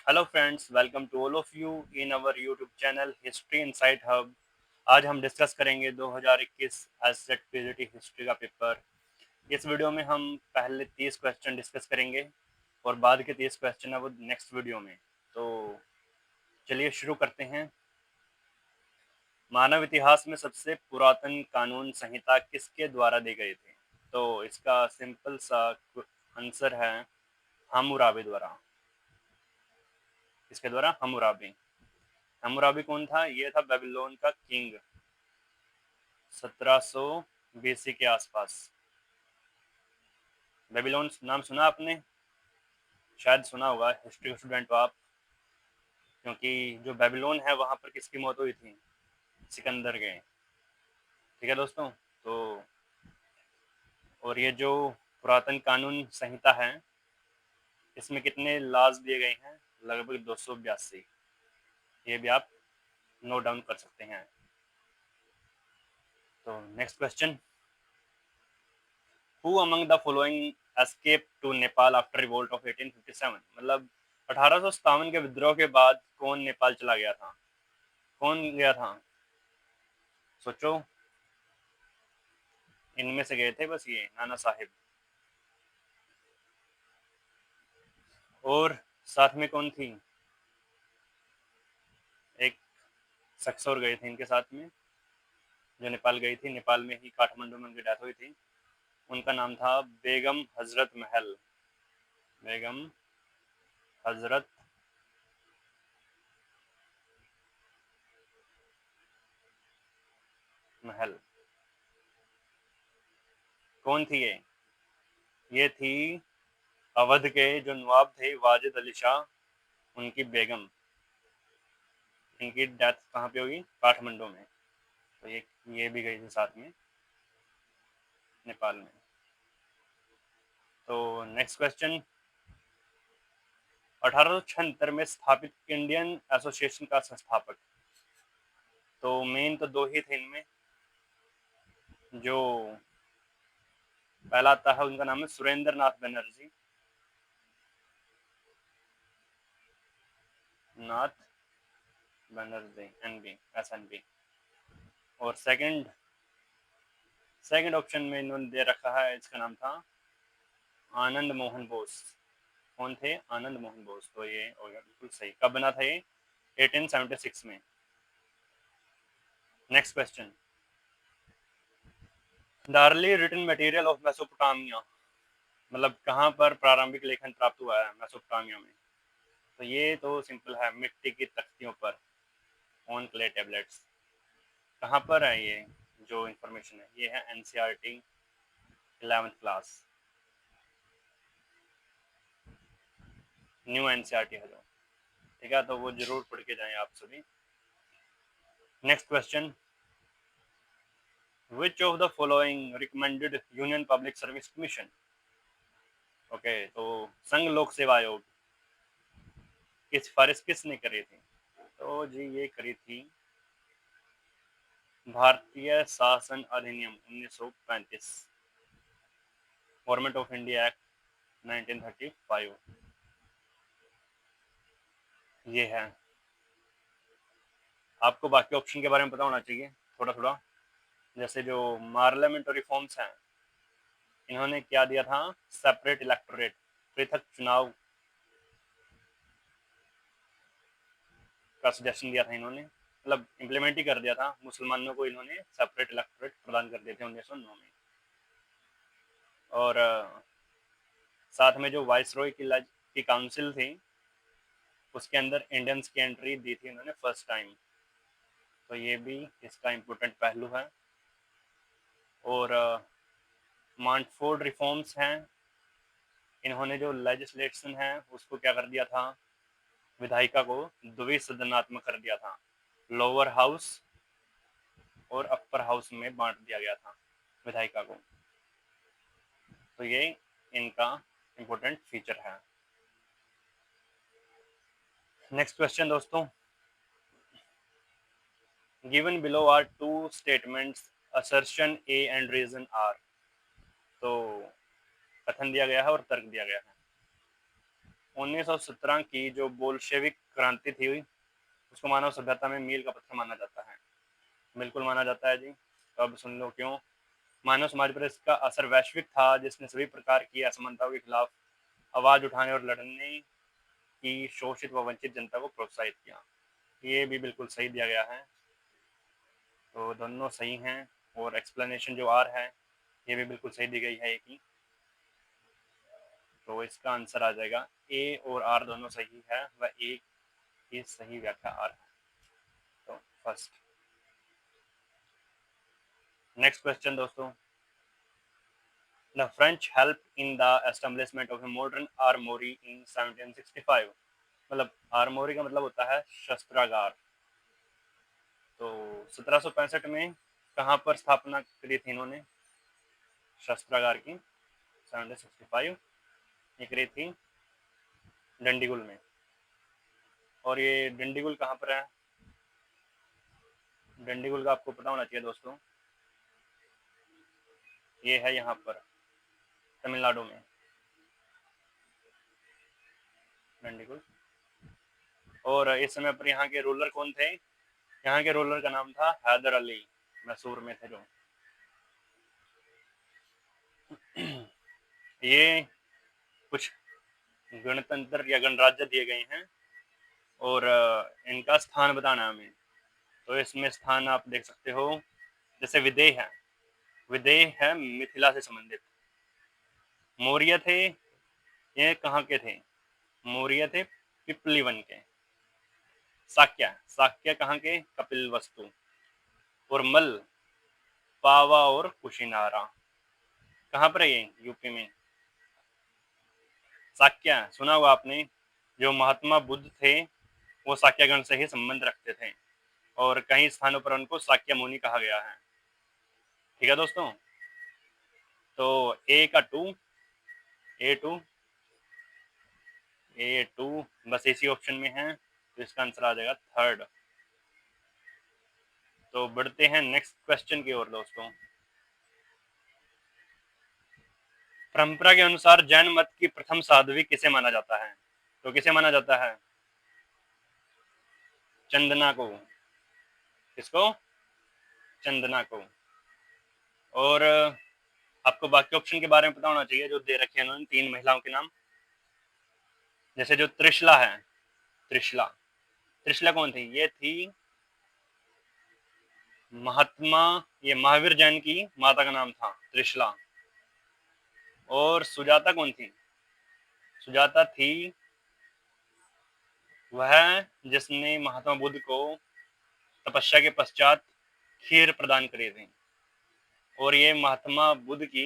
Hello friends, welcome to all of you in our YouTube channel history insight hub. आज हम discuss करेंगे 2021 एससेट PGT history का पेपर। इस वीडियो में हम पहले 30 क्वेश्चन डिस्कस करेंगे और बाद के 30 क्वेश्चन है वो नेक्स्ट वीडियो में। तो चलिए शुरू करते हैं। मानव इतिहास में सबसे पुरातन कानून संहिता किसके द्वारा दी गई थी? तो इसका सिंपल सा आंसर है हम्मुराबी द्वारा। इसके द्वारा हम्मुराबी। हम्मुराबी कौन था? ये था बेबीलोन का किंग 1700 बीसी के आसपास। बेबीलोन नाम सुना आपने? शायद सुना होगा, हिस्ट्री स्टूडेंट हो आप, क्योंकि जो बेबीलोन है वहां पर किसकी मौत हुई थी? सिकंदर के। ठीक है दोस्तों। तो और ये जो पुरातन कानून संहिता है इसमें कितने लॉज दिए गए हैं? लगभग 282। ये भी आप नोट डाउन कर सकते हैं। तो next question, who among the following escape to Nepal after revolt of 1857? मतलब 1857 के विद्रोह के बाद कौन नेपाल चला गया था? कौन गया था? सोचो। इनमें से गए थे बस ये नाना साहिब, और साथ में कौन थी? एक शख्स और गए थे इनके साथ में, जो नेपाल गई थी। नेपाल में ही काठमांडू में उनकी डेथ हुई थी। उनका नाम था बेगम हजरत महल। बेगम हजरत महल। कौन थी ये? ये थी अवध के जो नवाब थे वाजिद अली शाह, उनकी बेगम। इनकी डेथ कहाँ पे होगी? काठमांडू में। तो ये भी गई थी साथ में नेपाल में। तो नेक्स्ट क्वेश्चन, 1876 में स्थापित इंडियन एसोसिएशन का संस्थापक? तो मेन तो दो ही थे इनमें। जो पहला आता है उनका नाम है सुरेंद्र नाथ बनर्जी। नाथ बनर्जी, एनबी, एसएनबी। और सेकंड ऑप्शन में इन्होंने दे रखा है, इसका नाम था आनंद मोहन बोस। कौन थे? आनंद मोहन बोस। तो ये हो गया बिल्कुल सही। कब बना था ये? 1876 में। Next question, the early written material of Mesopotamia? मतलब कहाँ पर प्रारंभिक लेखन प्राप्त हुआ है मेसोपोटामिया में? तो ये तो सिंपल है, मिट्टी की तख्तियों पर, ऑन क्ले टेबलेट्स। कहाँ पर है ये जो इंफॉर्मेशन है? ये है NCERT 11th class, new NCERT है जो। ठीक है, तो वो जरूर पढ़ के जाएं आप सभी। Next question, which of the following recommended union public service commission? Okay, तो संघ लोक सेवा आयोग की सिफारिश किसने करी थी? तो जी ये करी थी भारतीय शासन अधिनियम 1935, गवर्नमेंट ऑफ इंडिया एक्ट 1935। ये है। आपको बाकी ऑप्शन के बारे में पता होना चाहिए थोड़ा थोड़ा। जैसे जो पार्लियामेंट रिफॉर्म्स हैं, इन्होंने क्या दिया था? सेपरेट इलेक्टोरेट, पृथक चुनाव का सजेशन दिया था इन्होंने। मतलब इम्प्लीमेंट ही कर दिया था। मुसलमानों को इन्होंने सेपरेट इलेक्टोरेट प्रदान कर दिए थे 1909 में। और साथ में जो वाइस रॉय की काउंसिल थी, उसके अंदर इंडियंस की एंट्री दी थी इन्होंने फर्स्ट टाइम। तो ये भी इसका इम्पोर्टेंट पहलू है। और मॉन्टफोर्ड रिफॉर्म्स हैं, इन्होंने जो लेजिस्लेशन है उसको क्या कर दिया था? विधायिका को द्विसदनात्मक कर दिया था। लोअर हाउस और अपर हाउस में बांट दिया गया था विधायिका को। तो ये इनका इम्पोर्टेंट फीचर है। नेक्स्ट क्वेश्चन दोस्तों, given below are two statements, assertion A and reason R. तो कथन दिया गया है और तर्क दिया गया है। 1917 की जो बोल्शेविक क्रांति थी उसको मानव सभ्यता में मील का पत्थर माना जाता है। बिल्कुल माना जाता है जी। तो अब सुन लो क्यों। मानव समाज पर इसका असर वैश्विक था, जिसने सभी प्रकार की असमानताओं के खिलाफ आवाज उठाने और लड़ने की शोषित व वंचित जनता को प्रोत्साहित किया। ये भी बिल्कुल सही दिया गया है, तो दोनों सही हैं। और एक्सप्लेनेशन जो आर है ये भी बिल्कुल सही दी गई है एक ही। तो इसका आंसर आ जाएगा ए और आर दोनों सही है, व ए की सही व्याख्या आर है। तो फर्स्ट। नेक्स्ट क्वेश्चन दोस्तों, the French help in the establishment of a modern armoury in 1765। मतलब आर्मोरी का मतलब होता है शस्त्रागार। तो 1765 में कहाँ पर स्थापना करी थी इन्होंने शस्त्रागार की? 1765 ये करी थी डंडीगुल में। और ये डंडीगुल कहाँ पर है? डंडीगुल का आपको पता होना चाहिए दोस्तों, ये है यहाँ पर तमिलनाडु में डंडीगुल। और इस समय पर यहाँ के रूलर कौन थे? यहाँ के रूलर का नाम था हैदर अली, मैसूर में थे जो। ये कुछ गणतंत्र या गणराज्य दिए गए हैं और इनका स्थान बताना हमें। तो इसमें स्थान आप देख सकते हो, जैसे विदेह है, विदेह है मिथिला से संबंधित। मौर्य थे, ये कहाँ के थे? मौर्य थे पिपलीवन के। साक्य, साक्य कहाँ के? कपिलवस्तु। और मल, पावा और कुशिनारा। कहाँ पर है ये? यूपी में। साक्य सुना होगा आपने, जो महात्मा बुद्ध थे वो साक्यगण से ही संबंध रखते थे और कई स्थानों पर उनको साक्य मुनि कहा गया है। ठीक है दोस्तों, तो ए का टू, ए टू बस इसी ऑप्शन में है, तो इसका आंसर आ जाएगा थर्ड। तो बढ़ते हैं नेक्स्ट क्वेश्चन की ओर दोस्तों। परंपरा के अनुसार जैन मत की प्रथम साध्वी किसे माना जाता है? तो किसे माना जाता है? चंदना को। किसको? चंदना को। और आपको बाकी ऑप्शन के बारे में पता होना चाहिए जो दे रखे हैं उन्होंने, 3 महिलाओं के नाम। जैसे जो त्रिशला है, त्रिशला, त्रिशला कौन थी? ये थी महात्मा, ये महावीर जैन की माता का नाम था त्रिशला। और सुजाता कौन थी? सुजाता थी वह जिसने महात्मा बुद्ध को तपस्या के पश्चात खीर प्रदान करी थी। और ये महात्मा बुद्ध की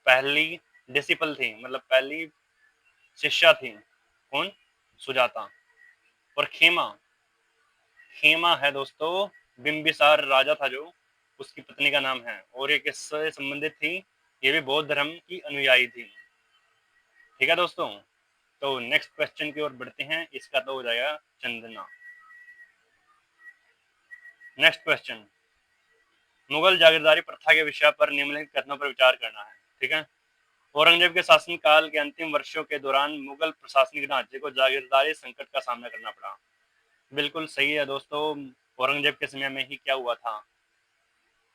पहली डिसिपल थी, मतलब पहली शिष्या थी। कौन? सुजाता। और खेमा, खेमा है दोस्तों बिंबिसार राजा था जो, उसकी पत्नी का नाम है। और ये किससे संबंधित थी? ये भी बौद्ध धर्म की अनुयायी थी। ठीक है दोस्तों, तो नेक्स्ट क्वेश्चन की ओर बढ़ते हैं। इसका तो हो जाएगा चंदना। नेक्स्ट क्वेश्चन, मुगल जागीरदारी प्रथा के विषय पर निम्नलिखित कथनों पर विचार करना है। ठीक है, औरंगजेब के शासनकाल के अंतिम वर्षों के दौरान मुगल प्रशासनिक ढांचे को जागीरदारी संकट का सामना करना पड़ा। बिल्कुल सही है दोस्तों, औरंगजेब के समय में ही क्या हुआ था?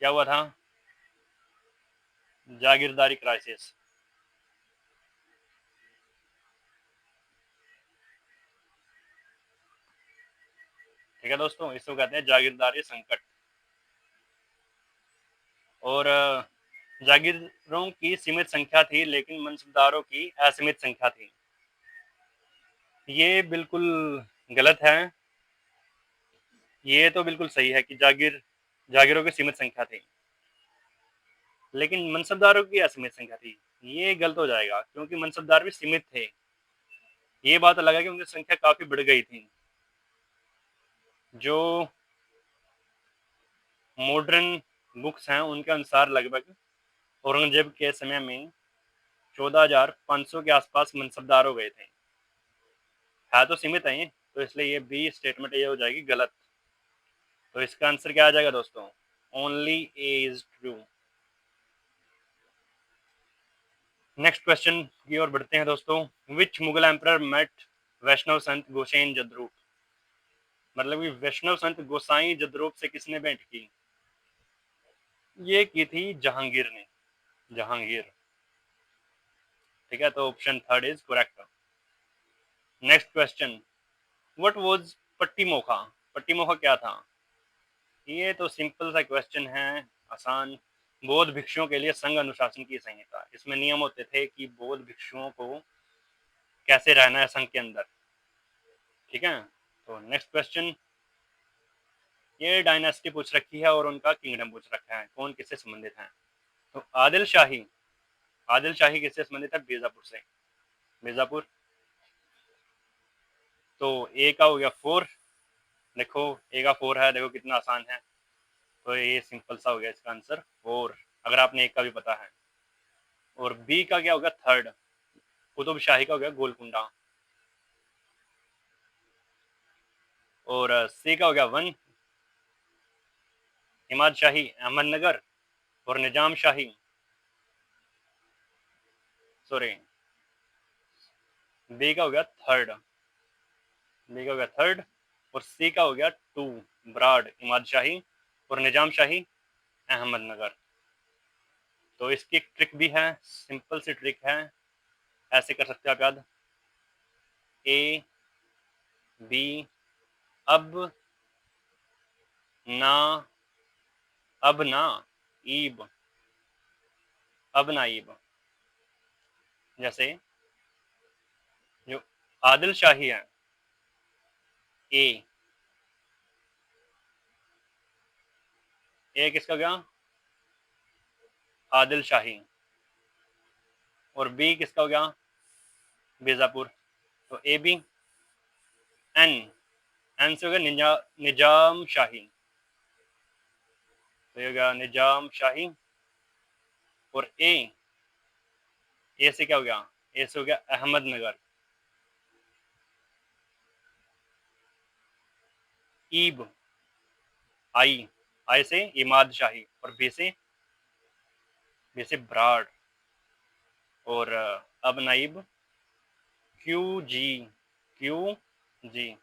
क्या हुआ था? जागीरदारी क्राइसिस। ठीक है दोस्तों, इसको कहते हैं जागीरदारी संकट। और जागीरों की सीमित संख्या थी लेकिन मनसबदारों की असीमित संख्या थी। ये बिल्कुल गलत है। ये तो बिल्कुल सही है कि जागीरों की सीमित संख्या थी लेकिन मनसबदारों की असीमित संख्या थी। ये गलत हो जाएगा क्योंकि मनसबदार भी सीमित थे। ये बात अलग है कि उनकी संख्या काफी बढ़ गई थी। जो मॉडर्न बुक्स हैं उनके अनुसार लगभग औरंगजेब के समय में 14,500 के आसपास मनसबदार हो गए थे। है तो सीमित है, तो इसलिए ये बी स्टेटमेंट ये हो जाएगी गलत। तो इसका आंसर क्या आ जाएगा दोस्तों? Only A is true. Next question की ओर बढ़ते हैं दोस्तों। विच मुगल एम्परर मेट वैष्णव संत गोसेन जद्रूप? मतलब कि वैष्णव संत गोसाई जद्रूप से किसने भेंट की? ये की थी जहांगीर ने, जहांगीर। ठीक है, तो option third is correct. Next question, what was Patimokkha? Patimokkha क्या था? ये तो सिंपल सा क्वेश्चन है, आसान। बौद्ध भिक्षुओं के लिए संघ अनुशासन की संहिता। इसमें नियम होते थे कि बौद्ध भिक्षुओं को कैसे रहना है संघ के अंदर। ठीक है, तो नेक्स्ट क्वेश्चन, ये डायनेस्टी पूछ रखी है और उनका किंगडम पूछ रखा है, कौन किससे संबंधित है। तो आदिल शाही, आदिल शाही किससे संबंधित है? बीजापुर से, बीजापुर। तो ए का हो गया 4। देखो ए का 4 है, देखो कितना आसान है। तो ये सिंपल सा हो गया इसका आंसर 4, अगर आपने एक का भी पता है। और बी का क्या होगा? थर्ड, कुतुब शाही का हो गया गोलकुंडा। और सी का हो गया 1, इमाद शाही अहमदनगर। और निजाम शाही, सॉरी, बी का हो गया थर्ड, बी का हो गया थर्ड। और सी का हो गया 2, ब्राड इमाद शाही। और निजाम शाही अहमदनगर। तो इसकी एक ट्रिक भी है, सिंपल सी ट्रिक है, ऐसे कर सकते हैं आप याद। ए बी, अब ना, अब ना ईब, अब ना ईब। जैसे जो आदिल शाही है, ए, ए किसका गया? आदिल शाही। और बी किसका हो गया? बीजापुर। तो ए बी। एन, एन से हो गया निजाम शाही। तो ये हो गया निजाम शाही। और ए से क्या हो गया? ए से हो गया अहमदनगर। ईब, आई, आई से इमाद शाही। और बी से ब्राड। और अब नाइब क्यू जी, क्यू जी।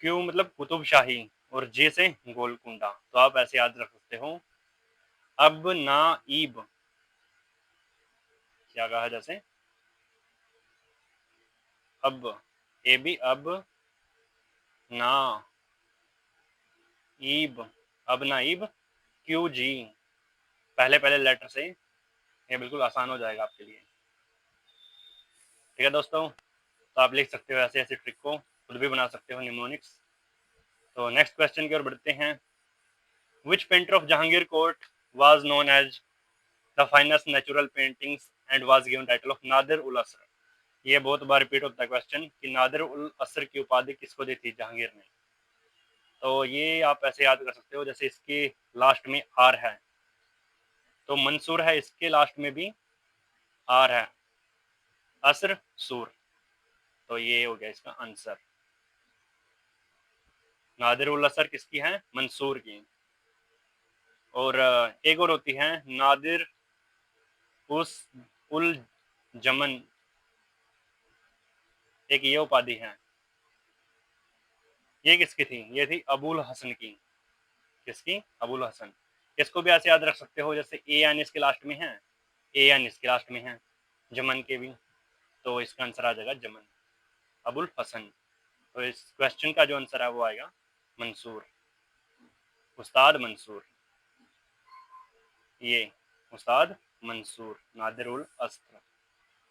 क्यू मतलब कुतुब शाही और जे से गोलकुंडा। तो आप ऐसे याद रख सकते हो। अब ना ईब क्या कहा? जैसे अब, ए बी, अब ना ईब, अब ना ईब क्यू जी, पहले पहले लेटर से। ये बिल्कुल आसान हो जाएगा आपके लिए। ठीक है दोस्तों, तो आप लिख सकते हो ऐसे ऐसे ट्रिक को, खुद भी बना सकते हो निमोनिक्स। तो नेक्स्ट क्वेश्चन की ओर बढ़ते हैं। Which painter of Jahangir court was known as the finest natural paintings and was given title of Nadir ul Asr? ये बहुत बार रिपीट होता है क्वेश्चन कि नादिर उल असर की उपाधि किसको दी थी जहांगीर ने। तो ये आप ऐसे याद कर सकते हो, जैसे इसके लास्ट में आर है, तो मंसूर है, इसके लास्ट में भी आर है, असर सूर। तो ये हो गया इसका आंसर। नादिर उल असर किसकी है? मंसूर की। और एक और होती है नादिर उस उल जमन, एक ये उपाधि है। ये किसकी थी? ये थी अबुल हसन की। किसकी? अबुल हसन। इसको भी ऐसे याद रख सकते हो, जैसे ए एन इसके लास्ट में है, ए एन इसके लास्ट में है, जमन के भी। तो इसका आंसर आ जाएगा जमन, अबुल हसन। तो इस क्वेश्चन का जो आंसर है वो आएगा मंसूर, उस्ताद मंसूर। ये उस्ताद मंसूर नादिर उल अस्र।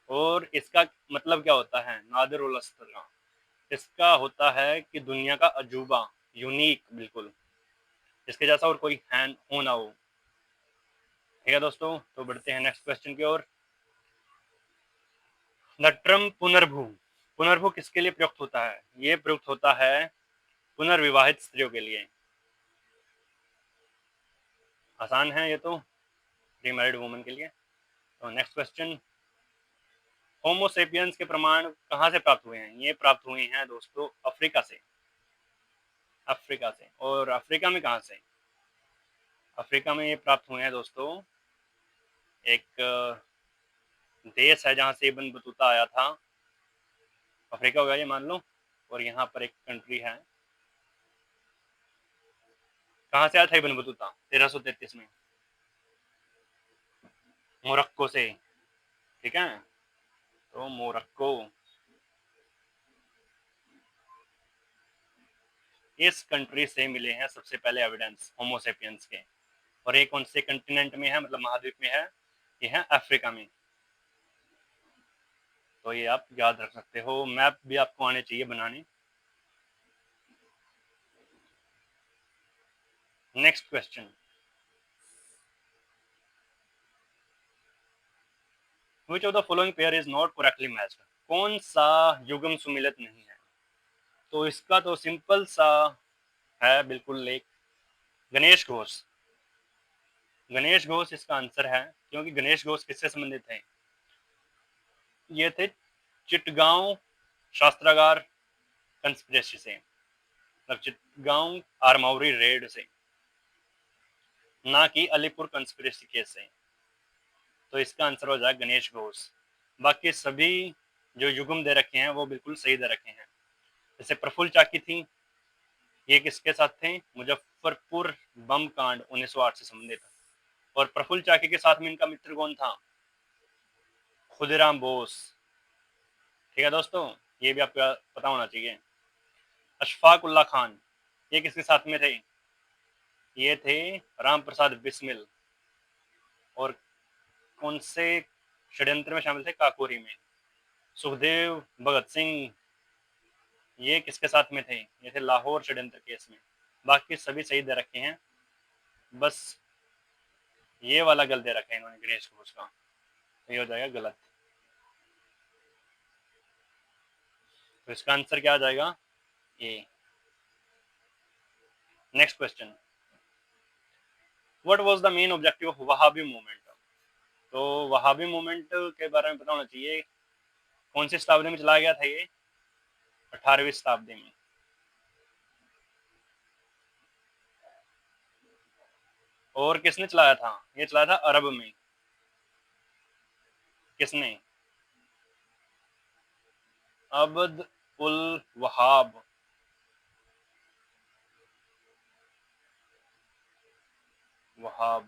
और इसका मतलब क्या होता है नादिर उल अस्र का? इसका होता है कि दुनिया का अजूबा, यूनिक बिल्कुल, इसके जैसा और कोई है हो ना हो। ठीक है दोस्तों, तो बढ़ते हैं नेक्स्ट क्वेश्चन की ओर। द टर्म पुनर्भू, पुनर्भू किसके लिए प्रयुक्त होता है? ये प्रयुक्त होता है पुनर्विवाहित स्त्रियों के लिए। आसान है ये तो, प्री मैरिड वुमन के लिए। तो नेक्स्ट क्वेश्चन, होमोसेपियंस के प्रमाण कहाँ से प्राप्त हुए हैं? ये प्राप्त हुए हैं दोस्तों अफ्रीका से, अफ्रीका से। और अफ्रीका में कहाँ से? अफ्रीका में ये प्राप्त हुए हैं दोस्तों, एक देश है जहाँ से इब्न बतूता आया था, अफ्रीका होगा ये मान लो, और यहाँ पर एक कंट्री है, कहाँ से आया था इब्न बतूता 1333 में? मोरक्को से, ठीक है, तो मोरक्को, इस कंट्री से मिले हैं सबसे पहले एविडेंस होमोसेपियंस के, और ये कौन से कंटिनेंट में है, मतलब महाद्वीप में है? ये है अफ्रीका में। तो ये आप याद रख सकते हो, मैप भी आपको आने चाहिए बनाने। Next question, which of the following pair is not correctly matched? कौन सा युग्म सुमिलित नहीं है? तो इसका तो सिंपल सा है बिल्कुल, एक गणेश घोष, गणेश घोष इसका आंसर है, क्योंकि गणेश घोष किससे संबंधित है? ये थे चिटगांव शास्त्रागार कंस्पिरेसी से, मतलब चिटगांव आरमौरी रेड से, ना कि अलीपुर कंस्पिरेसी केस से। तो इसका आंसर हो जाए गणेश घोष। बाकी सभी जो युग्म दे रखे हैं वो बिल्कुल सही दे रखे हैं। जैसे प्रफुल्ल चाकी थी, ये किसके साथ थे? मुजफ्फरपुर बम कांड 1908 से संबंधित। और प्रफुल्ल चाकी के साथ में इनका मित्र कौन था? खुदीराम बोस। ठीक है दोस्तों, ये भी आपको पता होना चाहिए। अशफाक उल्ला खान, ये किसके साथ में थे? ये थे राम प्रसाद बिस्मिल। और कौन से षड्यंत्र में शामिल थे? काकोरी में। सुखदेव भगत सिंह, ये किसके साथ में थे? ये थे लाहौर षड्यंत्र केस में। बाकी सभी सही दे रखे हैं, बस ये वाला गलत दे रखा है इन्होंने गणेश घोष का, तो ये हो जाएगा गलत। तो इसका आंसर क्या आ जाएगा? A. Next question, what was the main objective of Wahabi movement? तो वहाबी मूवमेंट के बारे में पता होना चाहिए, कौन सी शताब्दी में चलाया गया था ये? 18वीं शताब्दी में। और किसने चलाया था? ये चलाया था अरब में। किसने? अब्द उल वहाब। वहाब,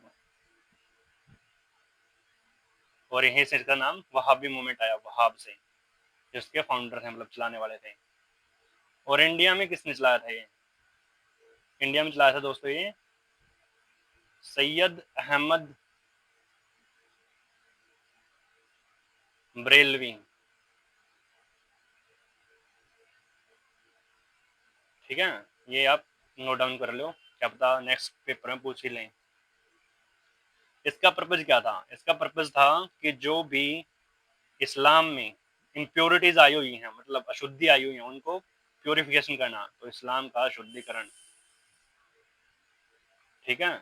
और यहीं से इसका नाम वहाबी मूवमेंट आया, वहाब से, जिसके फाउंडर थे, मतलब चलाने वाले थे। और इंडिया में किसने चलाया था ये? इंडिया में चलाया था दोस्तों ये सैयद अहमद बरेलवी। ठीक है, ये आप नोट डाउन कर लो, क्या पता नेक्स्ट पेपर में पूछ ही लें। इसका पर्पज क्या था? इसका पर्पज था कि जो भी इस्लाम में इम्प्योरिटीज आई हुई हैं, मतलब अशुद्धि आई हुई है, उनको प्योरिफिकेशन करना, तो इस्लाम का शुद्धिकरण। ठीक है,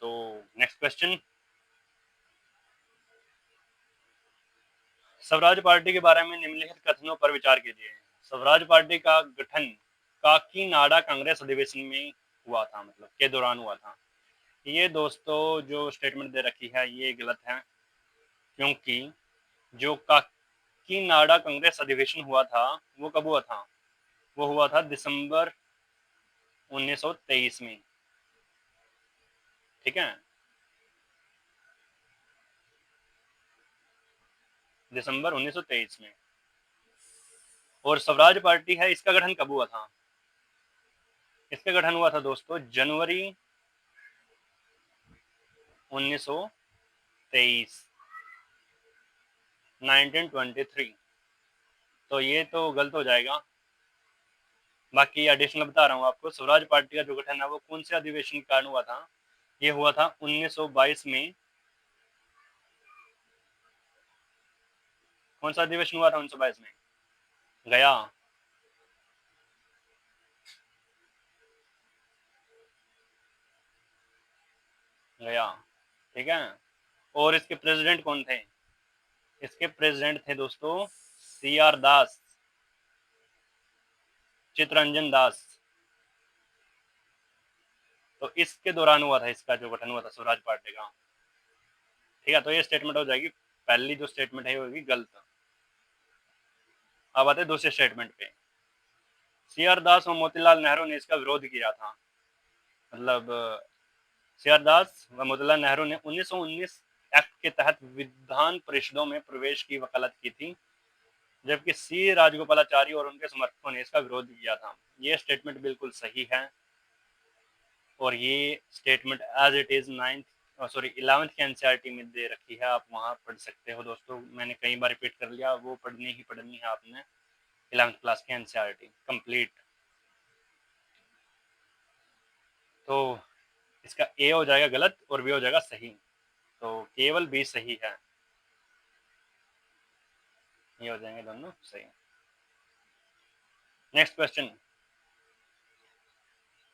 तो नेक्स्ट क्वेश्चन, स्वराज पार्टी के बारे में निम्नलिखित कथनों पर विचार कीजिए। स्वराज पार्टी का गठन काकीनाडा कांग्रेस अधिवेशन में हुआ था, मतलब के दौरान हुआ था। ये दोस्तों जो स्टेटमेंट दे रखी है ये गलत है, क्योंकि जो काकीनाडा कांग्रेस अधिवेशन हुआ था वो कब हुआ था? वो हुआ था दिसंबर 1923 में। ठीक है, दिसंबर 1923 में। और स्वराज पार्टी है, इसका गठन कब हुआ था? इसका गठन हुआ था दोस्तों जनवरी 1923, 1923। तो ये तो गलत हो जाएगा। बाकी एडिशनल बता रहा हूँ आपको, स्वराज पार्टी का जो गठन है वो कौन से अधिवेशन के कारण हुआ था? ये हुआ था 1922 में। कौन सा अधिवेशन हुआ था 1922 में? गया। गया, ठीक है। और इसके प्रेसिडेंट कौन थे? इसके प्रेसिडेंट थे दोस्तों सी आर दास, चितरंजन दास। तो इसके दौरान हुआ था इसका जो गठन हुआ था स्वराज पार्टी का। ठीक है, तो ये स्टेटमेंट हो जाएगी, पहली जो स्टेटमेंट है होगी गलत। अब आते दूसरे स्टेटमेंट पे। सी.आर. दास और मोतीलाल नेहरू ने इसका विरोध किया था। मतलब सी.आर. दास व मोतीलाल नेहरू ने 1919 एक्ट के तहत विधान परिषदों में प्रवेश की वकालत की थी, जबकि सी राजगोपालाचारी और उनके समर्थकों ने इसका विरोध किया था। ये स्टेटमेंट बिल्कुल सही है, और ये statement as it is 11th के एनसीईआरटी में दे रखी है, आप वहां पढ़ सकते हो दोस्तों। मैंने कई बार रिपीट कर लिया, वो पढ़नी ही पढ़नी है आपने 11th क्लास के एनसीईआरटी कंप्लीट। तो इसका ए हो जाएगा गलत और बी हो जाएगा सही, तो केवल बी सही है, ये हो जाएंगे दोनों सही। नेक्स्ट क्वेश्चन,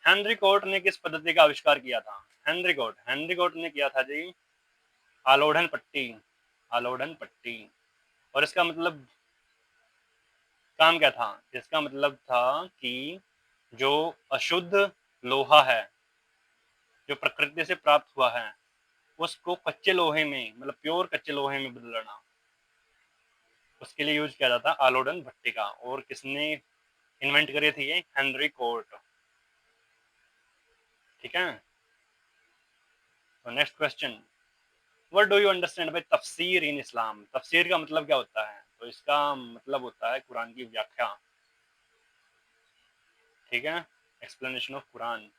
हेनरी कोर्ट ने किस पद्धति का आविष्कार किया था? हेनरी कोर्ट ने किया था जी आलोढ़न पट्टी, आलोढ़न पट्टी। और इसका मतलब काम क्या था? इसका मतलब था कि जो अशुद्ध लोहा है, जो प्रकृति से प्राप्त हुआ है, उसको कच्चे लोहे में, मतलब प्योर कच्चे लोहे में बदलना, उसके लिए यूज किया जाता आलोड़न भट्टी का। और किसने इन्वेंट करी थी ये? Henry court. ठीक है, तो next question, what do you understand by तफसीर इन इस्लाम? तफसीर का मतलब क्या होता है? तो इसका मतलब होता है कुरान की व्याख्या। ठीक है, एक्सप्लेनेशन ऑफ कुरान।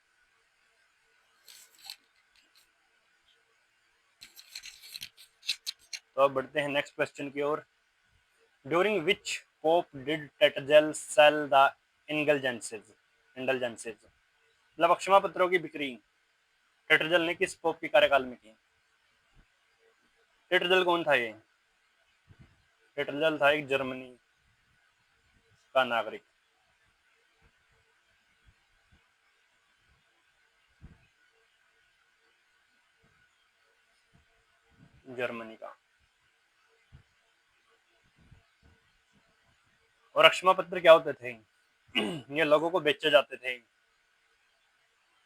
तो अब बढ़ते हैं नेक्स्ट क्वेश्चन की ओर। During which pope did Tetzel sell the indulgences? मतलब अक्षमा पत्रों की बिक्री टेटजेल ने किस पोप के कार्यकाल में की? टेटजेल कौन था ये? टेटजेल था एक जर्मनी का नागरिक। जर्मनी का। और अक्षमा पत्र क्या होते थे? ये लोगों को बेचे जाते थे,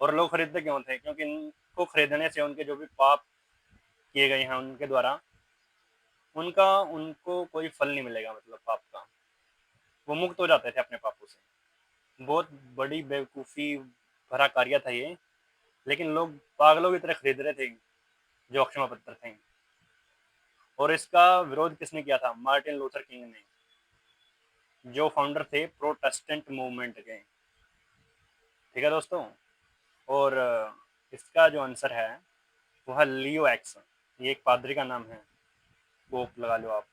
और लोग खरीदते क्यों थे? क्योंकि इनको खरीदने से उनके जो भी पाप किए गए हैं उनके द्वारा, उनका उनको कोई फल नहीं मिलेगा, मतलब पाप का। वो मुक्त हो जाते थे अपने पापों से। बहुत बड़ी बेवकूफ़ी भरा कार्य था ये, लेकिन लोग पागलों की तरह खरीद रहे थे जो अक्षमा पत्र थे। और इसका विरोध किसने किया था? मार्टिन लूथर किंग ने, जो फाउंडर थे प्रोटेस्टेंट मूवमेंट के। ठीक है दोस्तों, और इसका जो आंसर है वो है लियो एक्स। ये एक पादरी का नाम है, पोप लगा लो आप।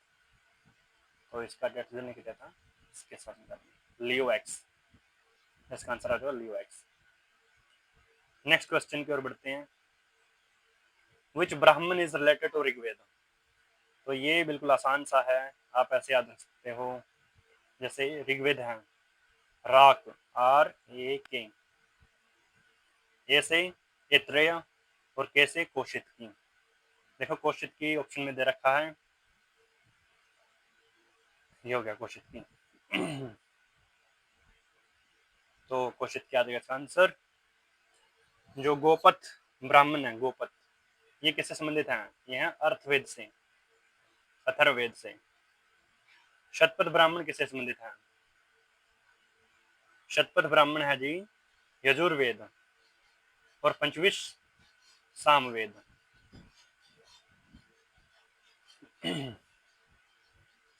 तो इसका डेट ने किया था इसके साथ लियो एक्स, इसका आंसर आ जाएगा लियो एक्स। नेक्स्ट क्वेश्चन की ओर बढ़ते हैं। विच ब्राह्मण इज रिलेटेड टू ऋग्वेद? तो ये बिल्कुल आसान सा है, आप ऐसे याद रख सकते हो। जैसे ऋग्वेद है, राक, आर ए के, ए से ऐत्रेय, और के से कोशित की। देखो कोशित की ऑप्शन में दे रखा है, ये हो गया कोशित की। तो कोशित क्या देगा इसका आंसर? जो गोपथ ब्राह्मण है, गोपथ, ये किससे संबंधित है? ये है अर्थवेद से, अथर्ववेद से। शतपथ ब्राह्मण किससे संबंधित है? शतपथ ब्राह्मण है जी यजुर्वेद और पंचविश सामवेद।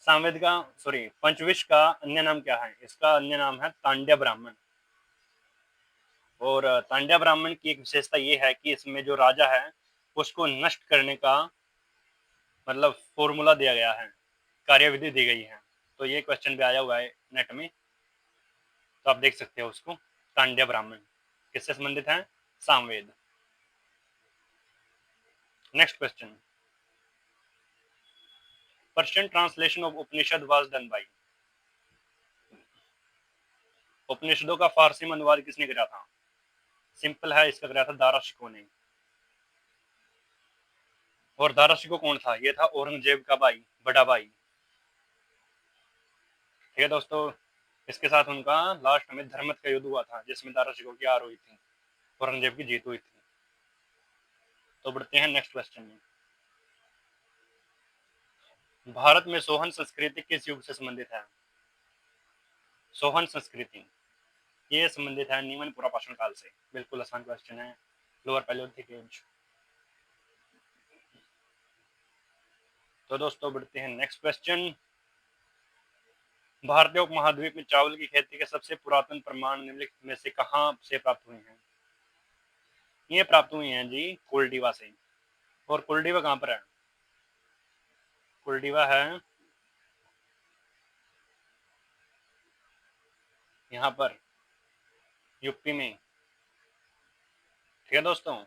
सामवेद का, सॉरी, पंचविश का अन्य नाम क्या है? इसका अन्य नाम है तांड्या ब्राह्मण। और तांड्या ब्राह्मण की एक विशेषता ये है कि इसमें जो राजा है उसको नष्ट करने का मतलब फॉर्मूला दिया गया है, कार्यविधि दी गई है। तो ये क्वेश्चन भी आया हुआ है नेट में, तो आप देख सकते हो उसको। तांड्या ब्राह्मण किससे संबंधित है? Samaveda. Next question, Persian translation of Upanishad was done by? उपनिषदों का फारसी में अनुवाद किसने करा था? सिंपल है, इसका करा था दारा शिकोह ने। और दारा शिकोह कौन था? ये था औरंगजेब का भाई, बड़ा भाई। ठीक है दोस्तों, इसके साथ उनका लास्ट में धर्मत का युद्ध हुआ था, जिसमें दारा शिकोह की हार हुई थी। औरंगजेब की जीत हुई थी। तो बढ़ते हैं नेक्स्ट क्वेश्चन में। भारत में सोहन संस्कृति किस युग से संबंधित है? सोहन संस्कृति ये संबंधित है नीमन पुरापाषाण काल से। बिल्कुल आसान क्वेश्चन है, लोअर पैलियोलिथिक एज। तो दोस्तों बढ़ते हैं नेक्स्ट क्वेश्चन। भारतीय उपमहाद्वीप में चावल की खेती के सबसे पुरातन प्रमाण निम्नलिखित में से कहां से प्राप्त हुए हैं? ये प्राप्त हुए हैं जी कोल्डिवा से। और कोल्डिवा कहां पर है? कोल्डिवा है यहाँ पर यूपी में। ठीक है दोस्तों,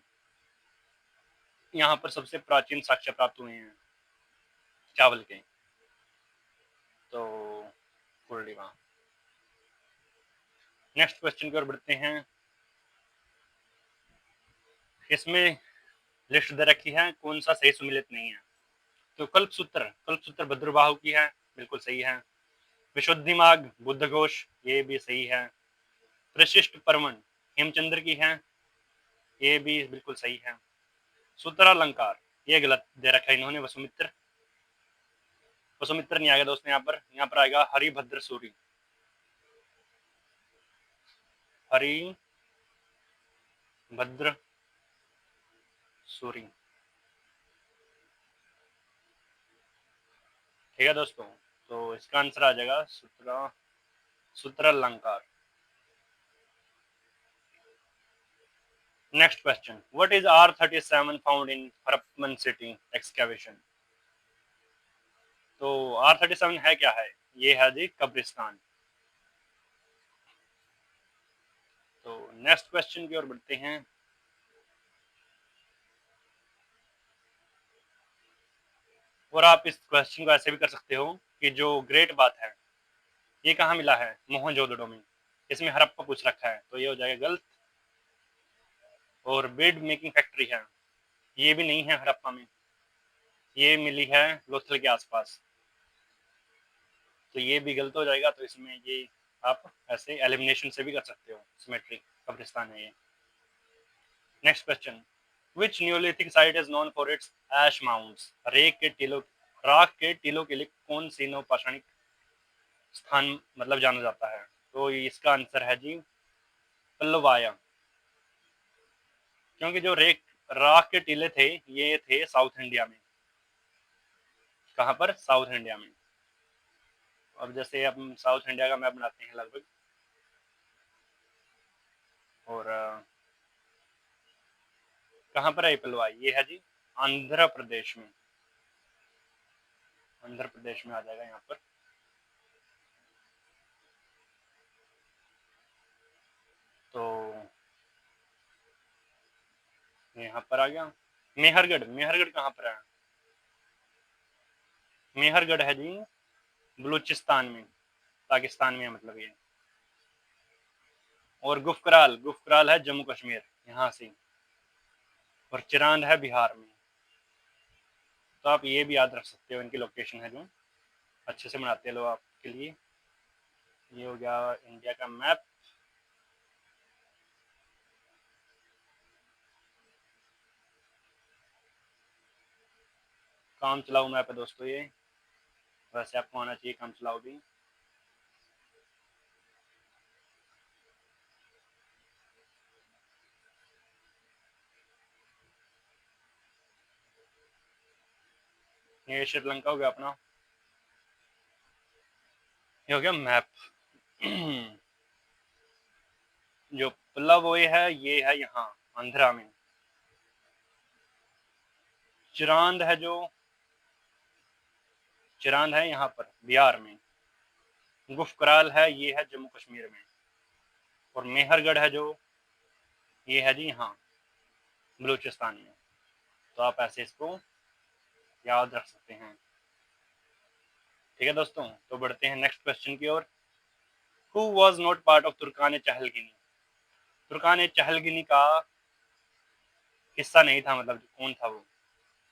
यहाँ पर सबसे प्राचीन साक्ष्य प्राप्त हुए हैं चावल के। तो कोल्डिवा। नेक्स्ट क्वेश्चन की ओर बढ़ते हैं। इसमें लिस्ट दे रखी है, कौन सा सही सुमिलित नहीं है। तो कल्पसूत्र भद्रबाहु की है, बिल्कुल सही है। विशुद्धि मार्ग बुद्धघोष, ये भी सही है। प्रशिष्ट परमन हेमचंद्र की है, ये भी बिल्कुल सही है। सूत्रालंकार ये गलत दे रखा है इन्होंने, वसुमित्र नहीं आएगा दोस्तों यहाँ पर आएगा हरिभद्र सूरी। हरिभद्र सूरी। ठीक है दोस्तों, तो इसका आंसर आ जाएगा Sutralankara. Next question, what is R37 found in Harappan city excavation? तो R37 है क्या है? ये है जी कब्रिस्तान। तो नेक्स्ट क्वेश्चन की ओर बढ़ते हैं। और आप इस क्वेश्चन को ऐसे भी कर सकते हो कि जो ग्रेट बात है ये कहाँ मिला है? मोहनजोदड़ो में। इसमें हड़प्पा पूछ रखा है, तो ये हो जाएगा गलत। और बीड मेकिंग फैक्ट्री है, ये भी नहीं है हड़प्पा में, ये मिली है लोथल के आसपास, तो ये भी गलत हो जाएगा। तो इसमें ये आप ऐसे एलिमिनेशन से भी कर सकते हो, सिमेट्री कब्रिस्तान है ये। Next question, which neolithic site is known for its ash mounds? राख के टीलों के लिए कौन सी नवपाषाणिक स्थान मतलब जाना जाता है? तो इसका आंसर है जी पल्लवाया। क्योंकि जो राख के टीले थे ये थे साउथ इंडिया में। कहां पर? साउथ इंडिया में। अब जैसे हम साउथ इंडिया का मैप बनाते हैं लगभग, और कहां पर है पलवाई? ये है जी आंध्र प्रदेश में। आंध्र प्रदेश में आ जाएगा यहाँ पर। तो यहाँ पर आ गया मेहरगढ़ कहाँ पर है? मेहरगढ़ है जी बलूचिस्तान में, पाकिस्तान में है मतलब ये। और गुफकराल है जम्मू कश्मीर, यहाँ से। और चिरांद है बिहार में। तो आप ये भी याद रख सकते हो, इनकी लोकेशन है जो अच्छे से बनाते लो आपके लिए। ये हो गया इंडिया का मैप। काम चलाऊ मैप है दोस्तों ये, वैसे आपको आना चाहिए काम चलाऊ भी। ये श्रीलंका हो गया अपना, ये हो गया मैप। जो पल्लव है ये है यहाँ आंध्रा में। चिरांद है जो चिरांद है यहाँ पर बिहार में। गुफकराल है ये है जम्मू कश्मीर में। और मेहरगढ़ है जो ये है जी यहाँ बलूचिस्तान में। तो आप ऐसे इसको याद रख सकते हैं। ठीक है दोस्तों, तो बढ़ते हैं नेक्स्ट क्वेश्चन की ओर। Who was not part of Turkan Chahalgani? Turkan Chahalgani का हिस्सा नहीं था, मतलब कौन था वो?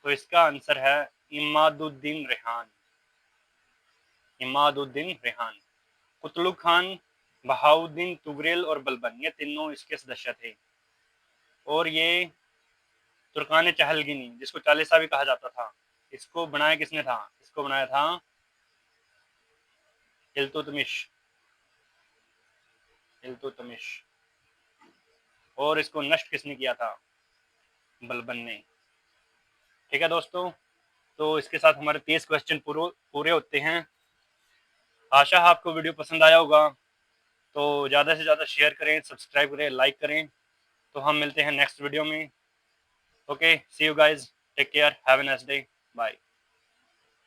तो इसका आंसर है इमादुद्दीन रेहान। कुतलू खान, बहाउद्दीन तुगरेल और बलबन, ये तीनों इसके सदस्य थे। और ये तुर्कान चहलगिनी, जिसको चालीसा भी कहा जाता था, इसको बनाया किसने था? इसको बनाया था इल्तुतमिश। इल्तुतमिश। और इसको नष्ट किसने किया था? बलबन ने। ठीक है दोस्तों, तो इसके साथ हमारे 30 क्वेश्चन पूरे होते हैं। आशा है आपको वीडियो पसंद आया होगा, तो ज़्यादा से ज़्यादा शेयर करें, सब्सक्राइब करें, लाइक करें। तो हम मिलते हैं नेक्स्ट वीडियो में। Okay, see you guys, take care, have a nice day, bye.